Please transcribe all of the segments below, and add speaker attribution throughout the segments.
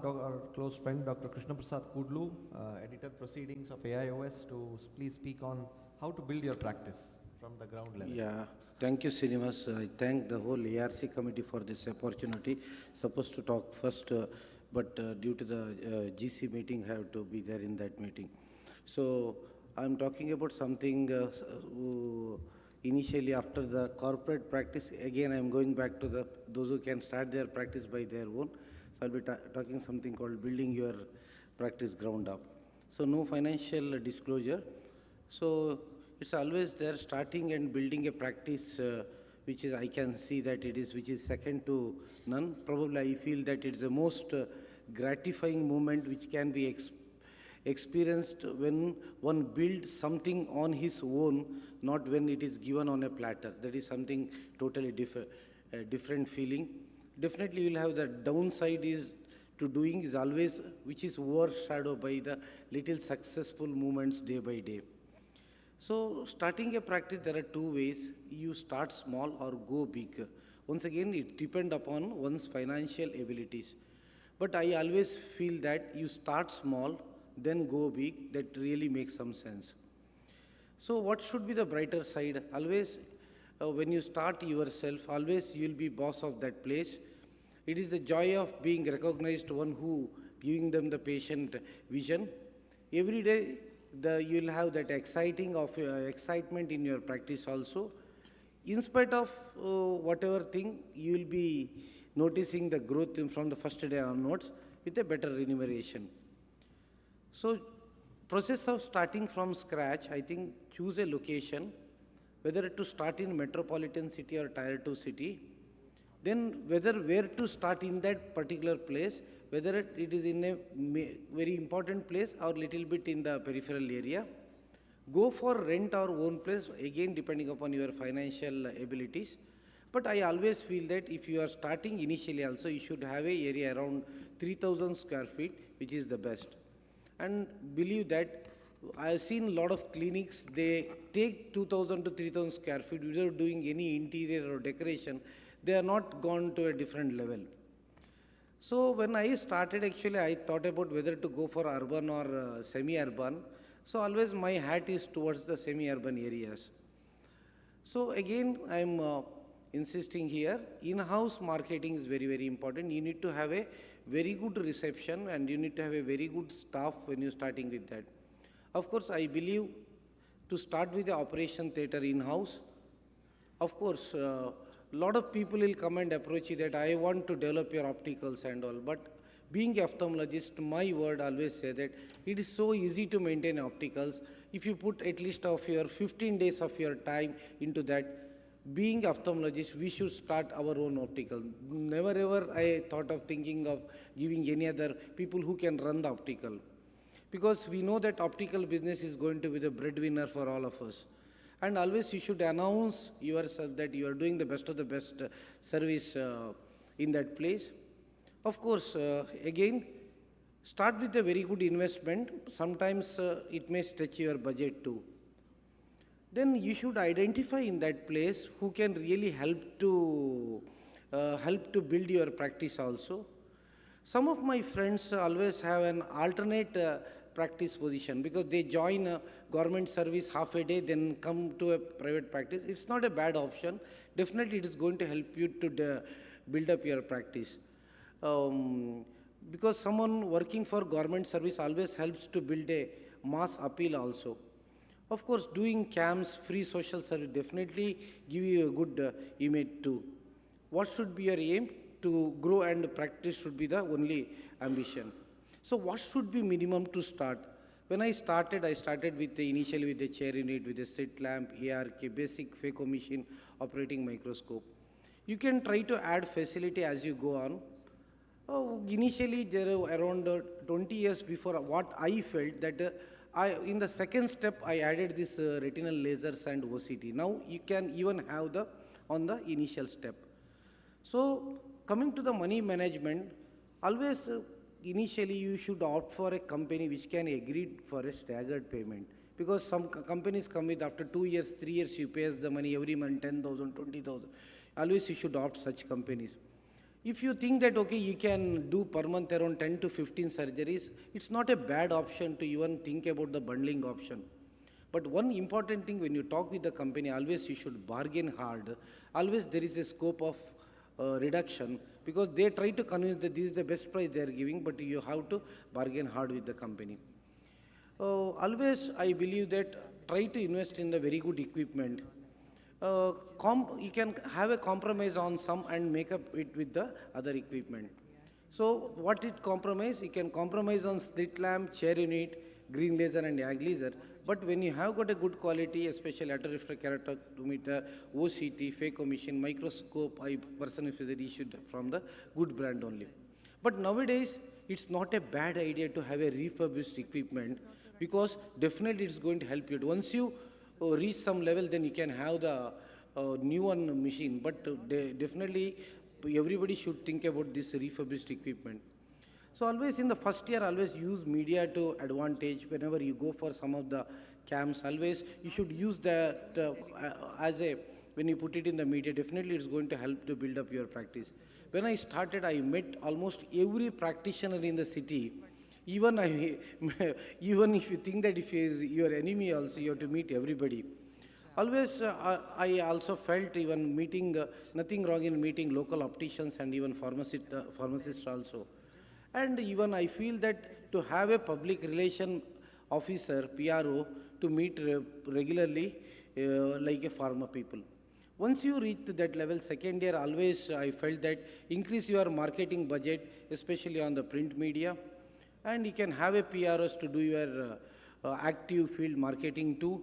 Speaker 1: Our close friend Dr. Krishna Prasad Kudlu, editor proceedings of AIOS, to please speak on how to build your practice from the ground level.
Speaker 2: Yeah, thank you, Srinivas. I thank the whole ARC committee for this opportunity. Supposed to talk first, but due to the GC meeting, I have to be there in that meeting. So I'm talking about something initially after the corporate practice. Again, I'm going back to those who can start their practice by their own. So I'll be talking something called building your practice ground up. So no financial disclosure. So it's always there starting and building a practice which is, I can see that it is, which is second to none. Probably I feel that it's the most gratifying moment which can be experienced when one builds something on his own, not when it is given on a platter. That is something totally different feeling. Definitely you will have the downside is to doing is always, which is overshadowed by the little successful moments day by day. So starting a practice, there are two ways. You start small or go big. Once again, it depends upon one's financial abilities. But I always feel that you start small, then go big. That really makes some sense. So what should be the brighter side? Always, when you start yourself, always you'll be boss of that place. It is the joy of being recognized, one who giving them the patient vision. Every day, you'll have that excitement in your practice also. In spite of whatever thing, you will be noticing the growth from the first day onwards with a better remuneration. So, process of starting from scratch, I think choose a location, whether to start in metropolitan city or tier 2 city, then where to start in that particular place, whether it is in a very important place or little bit in the peripheral area. Go for rent or own place, again depending upon your financial abilities. But I always feel that if you are starting initially also, you should have a area around 3000 square feet, which is the best. And believe that I've seen a lot of clinics, they take 2000 to 3000 square feet without doing any interior or decoration. They are not gone to a different level. So when I started, actually, I thought about whether to go for urban or semi-urban. So always my hat is towards the semi-urban areas. So again, I'm insisting here, in-house marketing is very, very important. You need to have a very good reception and you need to have a very good staff when you're starting with that. Of course, I believe to start with the operation theater in-house. Of course, lot of people will come and approach you that I want to develop your opticals and all, but being ophthalmologist, my word always say that it is so easy to maintain opticals. If you put at least of your 15 days of your time into that, being ophthalmologist, we should start our own optical. Never ever I thought of thinking of giving any other people who can run the optical. Because we know that optical business is going to be the breadwinner for all of us. And always you should announce yourself that you are doing the best of the best service in that place. Of course, again, start with a very good investment. Sometimes it may stretch your budget too. Then you should identify in that place who can really help to build your practice also. Some of my friends always have an alternate practice position because they join a government service half a day, then come to a private practice. It's not a bad option. Definitely it is going to help you to build up your practice. Because someone working for government service always helps to build a mass appeal also. Of course, doing camps, free social service definitely give you a good image too. What should be your aim? To grow and practice should be the only ambition. So what should be minimum to start? When I started with initially with the chair unit, with a slit lamp, ARK, basic phaco machine, operating microscope. You can try to add facility as you go on. Initially, there were around 20 years before, what I felt that in the second step, I added this retinal lasers and OCT. Now you can even have on the initial step. So coming to the money management, always initially you should opt for a company which can agree for a staggered payment. Because some companies come with after 2 years, 3 years, you pay us the money every month, 10,000, 20,000. Always you should opt such companies. If you think that, okay, you can do per month around 10 to 15 surgeries, it's not a bad option to even think about the bundling option. But one important thing when you talk with the company, always you should bargain hard. Always there is a scope of reduction, because they try to convince that this is the best price they are giving, but you have to bargain hard with the company. Always I believe that try to invest in the very good equipment. You can have a compromise on some and make up it with the other equipment. So what it compromise? You can compromise on slit lamp, chair unit, green laser and ag laser. But when you have got a good quality, especially autorefract keratometer, OCT, phaco machine, microscope, I personally feel that issued from the good brand only. But nowadays, it's not a bad idea to have a refurbished equipment, because definitely it's going to help you. Once you reach some level, then you can have the new one machine. But definitely, everybody should think about this refurbished equipment. So always in the first year, always use media to advantage. Whenever you go for some of the camps, always you should use that when you put it in the media, definitely it's going to help to build up your practice. When I started, I met almost every practitioner in the city. Even even if you think that if he is your enemy also, you have to meet everybody. Always, I also felt even meeting, nothing wrong in meeting local opticians and even pharmacists also. And even I feel that to have a public relation officer, PRO, to meet regularly like a pharma people. Once you reach to that level, second year, always I felt that increase your marketing budget, especially on the print media, and you can have a PROs to do your active field marketing too.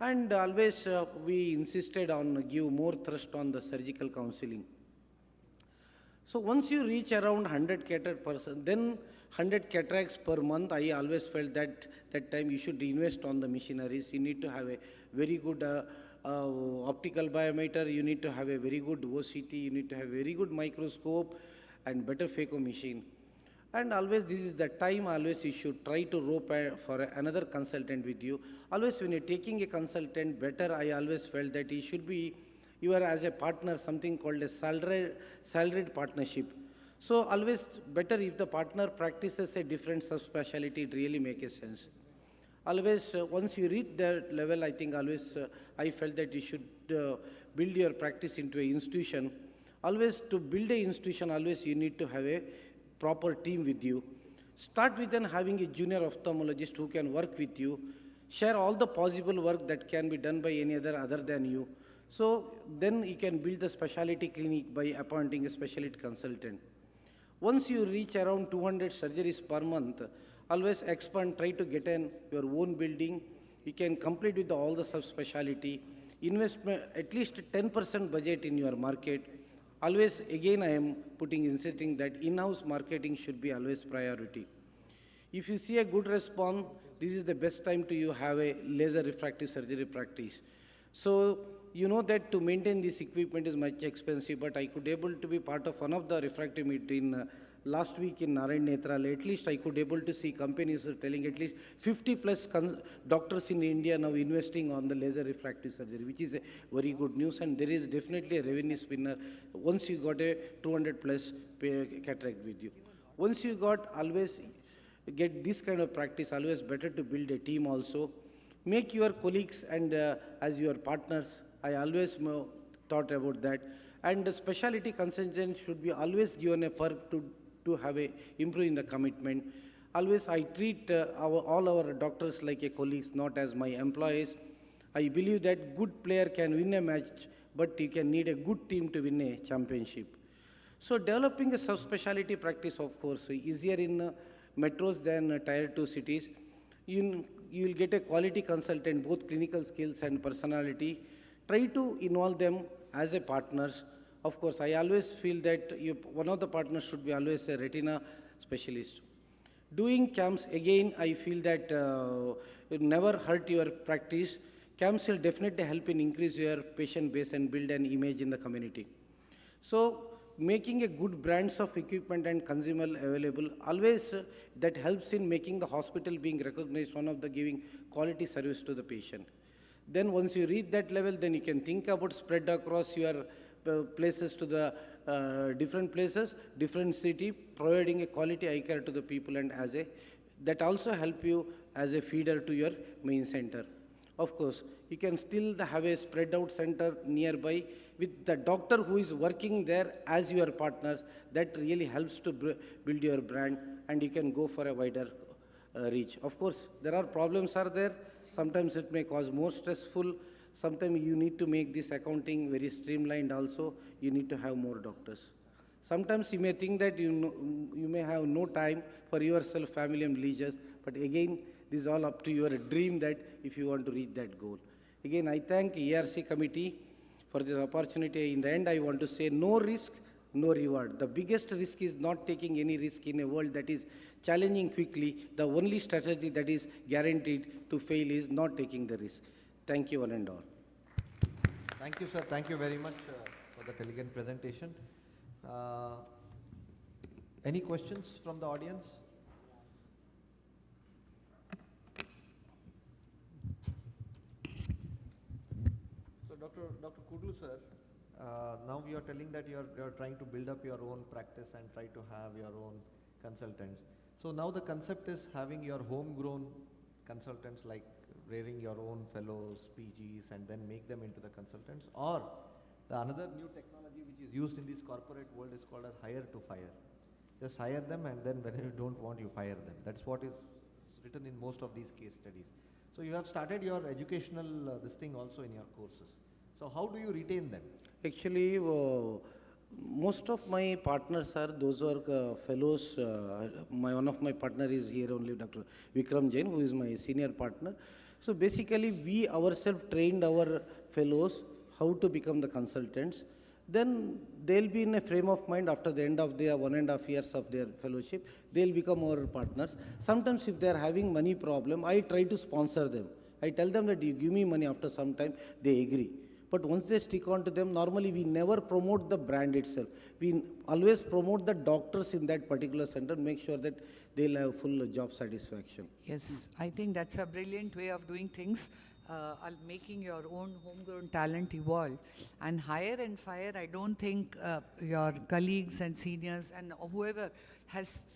Speaker 2: And always we insisted on give more thrust on the surgical counseling. So once you reach around 100 cataract person, then 100 cataracts per month, I always felt that that time you should invest on the machineries. You need to have a very good optical biometer, you need to have a very good OCT, you need to have a very good microscope and better phaco machine. And always this is the time, always you should try to rope for another consultant with you. Always when you're taking a consultant, better I always felt that he should be, you are as a partner, something called a salaried partnership. So always better if the partner practices a different subspecialty, it really makes sense. Always once you reach that level, I think always I felt that you should build your practice into an institution. Always to build an institution, always you need to have a proper team with you. Start with then having a junior ophthalmologist who can work with you, share all the possible work that can be done by any other than you. So then you can build the specialty clinic by appointing a specialty consultant. Once you reach around 200 surgeries per month, always expand, try to get your own building. You can complete with all the subspecialty, investment at least 10% budget in your market. Always again I am insisting that in-house marketing should be always priority. If you see a good response, this is the best time to you have a laser refractive surgery practice. So you know that to maintain this equipment is much expensive, but I could able to be part of one of the refractive meet in last week in Narayan Netral. At least I could able to see companies are telling at least 50 plus doctors in India now investing on the laser refractive surgery, which is a very good news, and there is definitely a revenue spinner once you got a 200 plus cataract with you. Once you got, always get this kind of practice, always better to build a team also. Make your colleagues and as your partners. I always thought about that. And the specialty consultant should be always given a perk to have a improve in the commitment. Always I treat all our doctors like a colleagues, not as my employees. I believe that good player can win a match, but you can need a good team to win a championship. So developing a subspecialty practice, of course, easier in metros than tier 2 cities. You will get a quality consultant, both clinical skills and personality. Try to involve them as a partners. Of course, I always feel that one of the partners should be always a retina specialist. Doing camps, again, I feel that it never hurt your practice. Camps will definitely help in increase your patient base and build an image in the community. So making a good brands of equipment and consumable available, always that helps in making the hospital being recognized, one of the giving quality service to the patient. Then once you reach that level, then you can think about spread across your places to the different places, different city, providing a quality eye care to the people, and that also help you as a feeder to your main center. Of course, you can still have a spread out center nearby with the doctor who is working there as your partners. That really helps to build your brand, and you can go for a wider reach. Of course, there are problems are there. Sometimes it may cause more stressful. Sometimes you need to make this accounting very streamlined also. You need to have more doctors. Sometimes you may think that you may have no time for yourself, family and leisure, but again, this is all up to your dream that if you want to reach that goal. Again, I thank ERC committee for this opportunity. In the end, I want to say no risk, no reward. The biggest risk is not taking any risk in a world that is challenging quickly. The only strategy that is guaranteed to fail is not taking the risk. Thank you, one and all.
Speaker 1: Thank you, sir. Thank you very much for that elegant presentation. Any questions from the audience? So, Dr. Kudlu, sir, now you are telling that you are trying to build up your own practice and try to have your own consultants. So now the concept is having your homegrown consultants, like rearing your own fellows, PGs, and then make them into the consultants, or the another new technology which is used in this corporate world is called as hire to fire. Just hire them, and then when you don't want, you fire them. That's what is written in most of these case studies. So you have started your educational this thing also in your courses. So how do you retain them?
Speaker 2: Actually, most of my partners are those who are fellows. One of my partner is here only, Dr. Vikram Jain, who is my senior partner. So basically, we ourselves trained our fellows how to become the consultants. Then they'll be in a frame of mind after the end of their 1.5 years of their fellowship, they'll become our partners. Sometimes if they're having money problem, I try to sponsor them. I tell them that you give me money, after some time, they agree. But once they stick on to them, normally we never promote the brand itself. We always promote the doctors in that particular center, make sure that they'll have full job satisfaction.
Speaker 3: Yes, I think that's a brilliant way of doing things. Making your own homegrown talent evolve. And hire and fire, I don't think your colleagues and seniors and whoever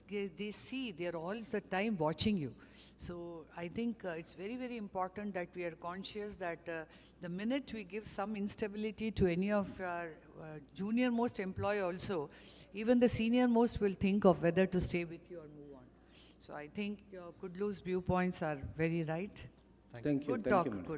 Speaker 3: they see, they're all the time watching you. So I think it's very, very important that we are conscious that the minute we give some instability to any of our junior most employee also, even the senior most will think of whether to stay with you or move on. So I think your Kudlu's viewpoints are very right.
Speaker 2: Thank you.
Speaker 3: Good
Speaker 2: Thank
Speaker 3: talk,
Speaker 2: you, madam.
Speaker 3: Kudlu.